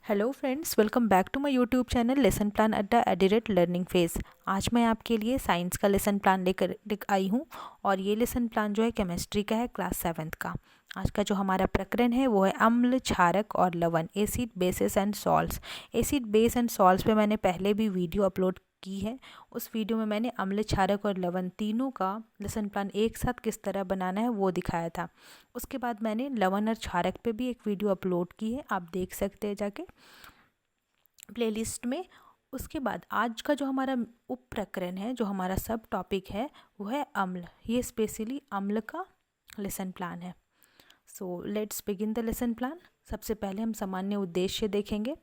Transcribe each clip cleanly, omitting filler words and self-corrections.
Hello friends, welcome back to my YouTube channel lesson plan Adda एडिरेट learning phase. आज मैं आपके लिए साइंस का लेसन प्लान लेकर आई हूँ और ये लेसन प्लान जो है केमिस्ट्री का है, क्लास 7th का। आज का जो हमारा प्रकरण है वो है अम्ल, क्षारक और लवण, acid, basis and salts. Acid, base and salts पे मैंने पहले भी वीडियो अपलोड की है। उस वीडियो में मैंने अम्ल, क्षारक और लवण तीनों का लेसन प्लान एक साथ किस तरह बनाना है वो दिखाया था। उसके बाद मैंने लवण और क्षारक पे भी एक वीडियो अपलोड की है, आप देख सकते हैं जाके प्लेलिस्ट में। उसके बाद आज का जो हमारा उप प्रकरण है, जो हमारा सब टॉपिक है वो है अम्ल। ये स्पेशली अम्ल का लेसन प्लान है। So let's begin the lesson plan. सबसे पहले हम सामान्य उद्देश्य देखेंगे।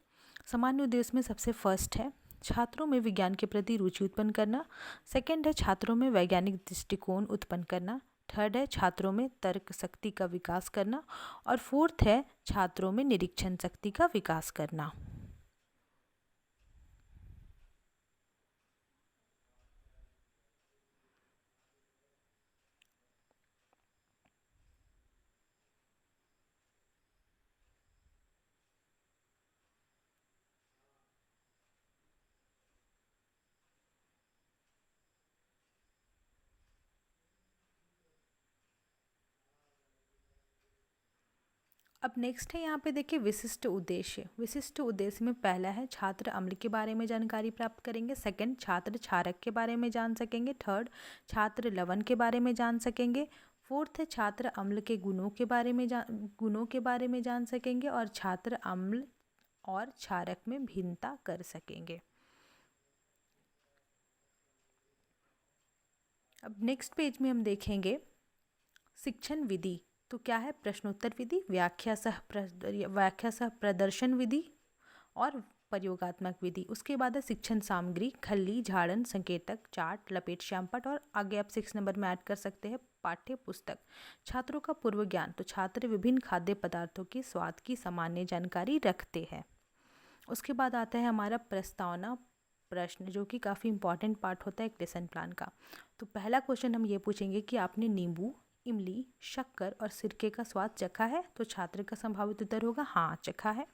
सामान्य उद्देश्य में सबसे फर्स्ट है छात्रों में विज्ञान के प्रति रुचि उत्पन्न करना। सेकंड है छात्रों में वैज्ञानिक दृष्टिकोण उत्पन्न करना। थर्ड है छात्रों में तर्क शक्ति का विकास करना। और फोर्थ है छात्रों में निरीक्षण शक्ति का विकास करना। अब नेक्स्ट है यहाँ पे देखिए विशिष्ट उद्देश्य। विशिष्ट उद्देश्य में पहला है छात्र अम्ल के बारे में जानकारी प्राप्त करेंगे। सेकंड, छात्र क्षारक के बारे में जान सकेंगे। थर्ड, छात्र लवण के बारे में जान सकेंगे। फोर्थ है छात्र अम्ल के गुणों के बारे में जान सकेंगे और छात्र अम्ल और क्षारक में भिन्नता कर सकेंगे। अब नेक्स्ट पेज में हम देखेंगे शिक्षण विधि। तो क्या है? प्रश्नोत्तर विधि, व्याख्या सह प्रदर्शन विधि और प्रयोगात्मक विधि। उसके बाद है शिक्षण सामग्री, खल्ली, झाड़न, संकेतक, चार्ट, लपेट, श्यामपट्ट और आगे आप 6 नंबर में ऐड कर सकते हैं पाठ्य पुस्तक। छात्रों का पूर्व ज्ञान। तो छात्र विभिन्न खाद्य पदार्थों के स्वाद की सामान्य जानकारी रखते हैं। उसके बाद आता है हमारा प्रस्तावना प्रश्न, जो कि काफ़ी इंपॉर्टेंट पार्ट होता है एक लेसन प्लान का। तो पहला क्वेश्चन हम ये पूछेंगे कि आपने नींबू, इमली, शक्कर और सिरके का स्वाद चखा है? तो छात्र का संभावित उत्तर होगा हाँ, चखा है।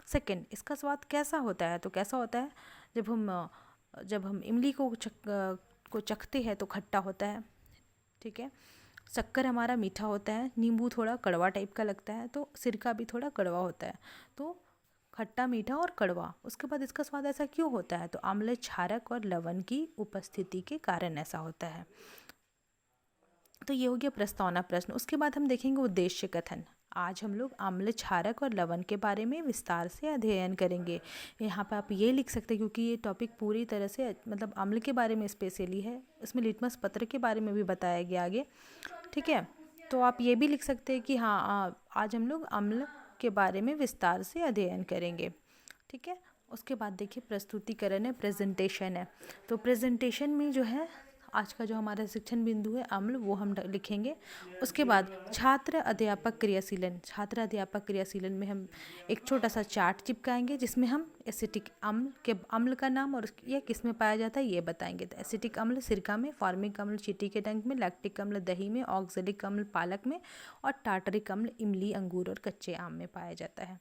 सेकंड, इसका स्वाद कैसा होता है? तो कैसा होता है, जब हम इमली को चखते हैं तो खट्टा होता है, ठीक है। शक्कर हमारा मीठा होता है, नींबू थोड़ा कड़वा टाइप का लगता है, तो सिरका भी थोड़ा कड़वा होता है। तो खट्टा, मीठा और कड़वा। उसके बाद इसका स्वाद ऐसा क्यों होता है? तो अम्ल, क्षारक और लवण की उपस्थिति के कारण ऐसा होता है। तो ये हो गया प्रस्तावना प्रश्न। उसके बाद हम देखेंगे उद्देश्य कथन। आज हम लोग अम्ल, क्षारक और लवण के बारे में विस्तार से अध्ययन करेंगे। यहाँ पे आप ये लिख सकते हैं, क्योंकि ये टॉपिक पूरी तरह से मतलब अम्ल के बारे में स्पेशली है। इसमें लिटमस पत्र के बारे में भी बताया गया आगे, ठीक है। तो आप ये भी लिख सकते हैं कि हाँ, आज हम लोग अम्ल के बारे में विस्तार से अध्ययन करेंगे, ठीक है। उसके बाद देखिए प्रस्तुतिकरण है, प्रेजेंटेशन है। तो प्रेजेंटेशन में जो है आज का जो हमारा शिक्षण बिंदु है अम्ल, वो हम लिखेंगे। उसके बाद छात्र अध्यापक क्रियाशीलन। छात्र अध्यापक क्रियाशीलन में हम एक छोटा सा चार्ट चिपकाएंगे, जिसमें हम एसिटिक अम्ल का नाम और यह किस में पाया जाता है ये बताएंगे। तो एसिटिक अम्ल सिरका में, फॉर्मिक अम्ल चींटी के डंक में, लैक्टिक अम्ल दही में, ऑक्जेलिक अम्ल पालक में और टार्टरिक अम्ल इमली, अंगूर और कच्चे आम में पाया जाता है।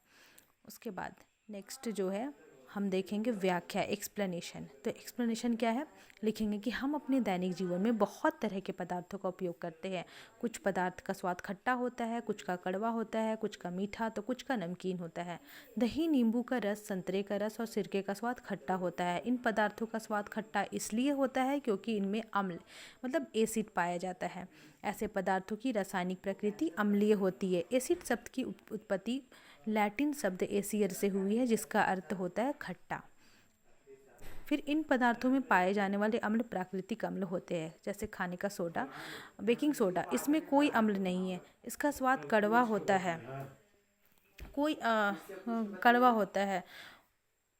उसके बाद नेक्स्ट जो है हम देखेंगे व्याख्या, एक्सप्लेनेशन। तो एक्सप्लेनेशन क्या है? लिखेंगे कि हम अपने दैनिक जीवन में बहुत तरह के पदार्थों का उपयोग करते हैं। कुछ पदार्थ का स्वाद खट्टा होता है, कुछ का कड़वा होता है, कुछ का मीठा, तो कुछ का नमकीन होता है। दही, नींबू का रस, संतरे का रस और सिरके का स्वाद खट्टा होता है। इन पदार्थों का स्वाद खट्टा इसलिए होता है क्योंकि इनमें अम्ल मतलब एसिड पाया जाता है। ऐसे पदार्थों की रासायनिक प्रकृति अम्लीय होती है। एसिड शब्द की उत्पत्ति लैटिन शब्द एसियर से हुई है, जिसका अर्थ होता है खट्टा। फिर इन पदार्थों में पाए जाने वाले अम्ल प्राकृतिक अम्ल होते हैं, जैसे खाने का सोडा, बेकिंग सोडा। इसमें कोई अम्ल नहीं है, इसका स्वाद कड़वा होता है, कड़वा होता है।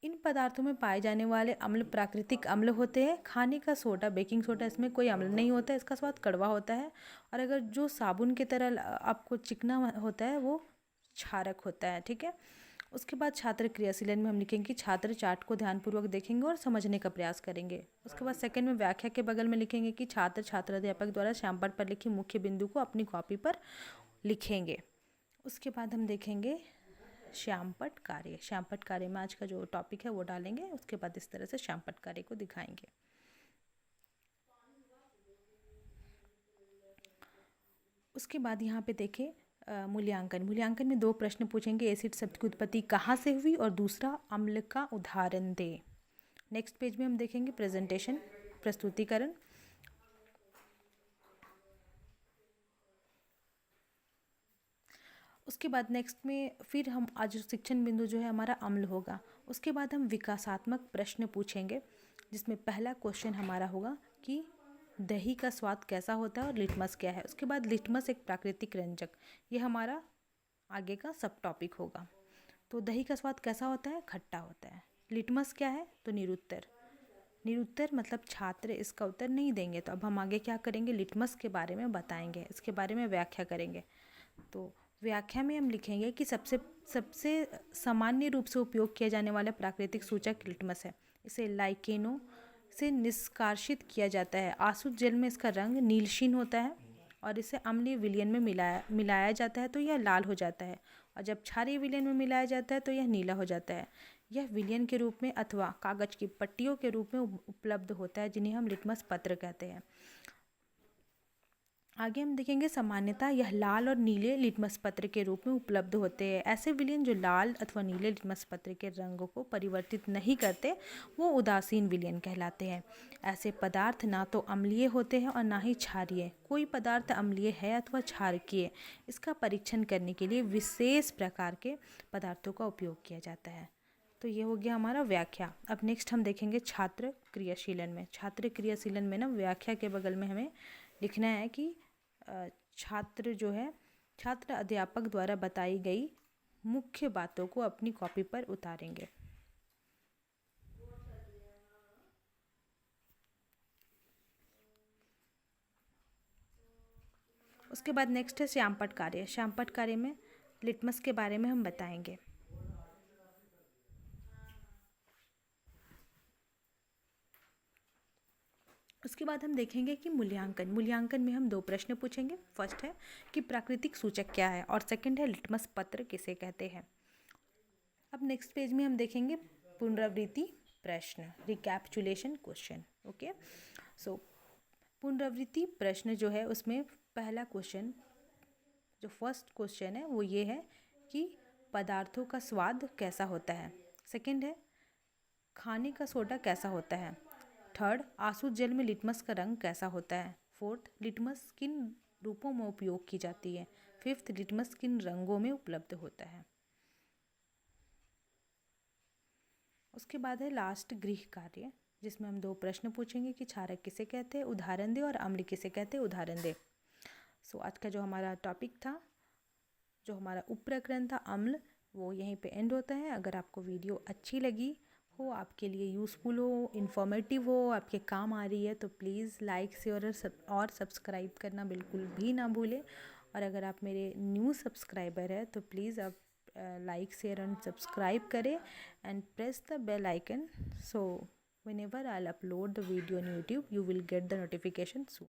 इन पदार्थों में पाए जाने वाले अम्ल प्राकृतिक अम्ल होते हैं। खाने का सोडा, बेकिंग सोडा, इसमें कोई अम्ल नहीं होता है, इसका स्वाद कड़वा होता है। और अगर जो साबुन की तरह आपको चिकना होता है वो क्षारक होता है, ठीक है। उसके बाद छात्र क्रियाशीलन में हम लिखेंगे कि छात्र चार्ट को ध्यानपूर्वक देखेंगे और समझने का प्रयास करेंगे। उसके बाद सेकंड में व्याख्या के बगल में लिखेंगे कि छात्र अध्यापक द्वारा श्यामपट्ट पर लिखे मुख्य बिंदु को अपनी कॉपी पर लिखेंगे। उसके बाद हम देखेंगे श्यामपट्ट कार्य। श्यामपट्ट कार्य में आज का जो टॉपिक है वो डालेंगे, उसके बाद इस तरह से श्यामपट्ट कार्य को दिखाएंगे। उसके बाद यहाँ पे देखें मूल्यांकन। मूल्यांकन में 2 प्रश्न पूछेंगे। एसिड शब्द की उत्पत्ति कहाँ से हुई और दूसरा अम्ल का उदाहरण दे। नेक्स्ट पेज में हम देखेंगे प्रेजेंटेशन, प्रस्तुतिकरण। उसके बाद नेक्स्ट में फिर हम आज शिक्षण बिंदु जो है हमारा अम्ल होगा। उसके बाद हम विकासात्मक प्रश्न पूछेंगे, जिसमें पहला क्वेश्चन हमारा होगा कि दही का स्वाद कैसा होता है और लिटमस क्या है। उसके बाद लिटमस एक प्राकृतिक रंजक, ये हमारा आगे का सब टॉपिक होगा। तो दही का स्वाद कैसा होता है? खट्टा होता है। लिटमस क्या है? तो निरुत्तर। निरुत्तर मतलब छात्र इसका उत्तर नहीं देंगे। तो अब हम आगे क्या करेंगे, लिटमस के बारे में बताएंगे, इसके बारे में व्याख्या करेंगे। तो व्याख्या में हम लिखेंगे कि सबसे सामान्य रूप से उपयोग किया जाने वाला प्राकृतिक सूचक लिटमस है। इसे लाइकेनो से निष्कासित किया जाता है। आसुत जल में इसका रंग नीलशीन होता है और इसे अम्लीय विलयन में मिलाया जाता है तो यह लाल हो जाता है, और जब क्षारीय विलयन में मिलाया जाता है तो यह नीला हो जाता है। यह विलयन के रूप में अथवा कागज की पट्टियों के रूप में उपलब्ध होता है, जिन्हें हम लिटमस पत्र कहते हैं। आगे हम देखेंगे सामान्यतः यह लाल और नीले लिटमस पत्र के रूप में उपलब्ध होते हैं। ऐसे विलयन जो लाल अथवा नीले लिटमस पत्र के रंगों को परिवर्तित नहीं करते वो उदासीन विलयन कहलाते हैं। ऐसे पदार्थ ना तो अम्लीय होते हैं और ना ही क्षारीय। कोई पदार्थ अम्लीय है अथवा क्षारकीय, इसका परीक्षण करने के लिए विशेष प्रकार के पदार्थों का उपयोग किया जाता है। तो ये हो गया हमारा व्याख्या। अब नेक्स्ट हम देखेंगे छात्र क्रियाशीलन में। छात्र क्रियाशीलन में ना व्याख्या के बगल में हमें लिखना है कि छात्र अध्यापक द्वारा बताई गई मुख्य बातों को अपनी कॉपी पर उतारेंगे। उसके बाद नेक्स्ट है श्यामपट्ट कार्य। श्यामपट्ट कार्य में लिटमस के बारे में हम बताएंगे। उसके बाद हम देखेंगे कि मूल्यांकन। मूल्यांकन में हम 2 प्रश्न पूछेंगे। फर्स्ट है कि प्राकृतिक सूचक क्या है और सेकंड है लिटमस पत्र किसे कहते हैं। अब नेक्स्ट पेज में हम देखेंगे पुनरावृत्ति प्रश्न, रिकैपिचुलेशन क्वेश्चन। ओके, सो पुनरावृत्ति प्रश्न जो है उसमें पहला क्वेश्चन, जो फर्स्ट क्वेश्चन है वो ये है कि पदार्थों का स्वाद कैसा होता है। सेकंड है खाने का सोडा कैसा होता है। थर्ड, आसुत जल में लिटमस का रंग कैसा होता है। फोर्थ, लिटमस किन रूपों में उपयोग की जाती है। फिफ्थ, लिटमस किन रंगों में उपलब्ध होता है। उसके बाद है लास्ट गृह कार्य, जिसमें हम 2 प्रश्न पूछेंगे कि क्षारक किसे कहते हैं, उदाहरण दे, और अम्ल किसे कहते हैं, उदाहरण दे। सो आज का जो हमारा टॉपिक था, जो हमारा उपप्रकरण था अम्ल, वो यहीं पे एंड होता है। अगर आपको वीडियो अच्छी लगी हो, आपके लिए यूज़फुल हो, इन्फॉर्मेटिव हो, आपके काम आ रही है, तो प्लीज़ लाइक, शेयर और सब्सक्राइब करना बिल्कुल भी ना भूलें। और अगर आप मेरे न्यू सब्सक्राइबर हैं तो प्लीज़ आप लाइक, शेयर एंड सब्सक्राइब करें and press the bell icon, so whenever I'll upload the video on YouTube you will get the notification soon.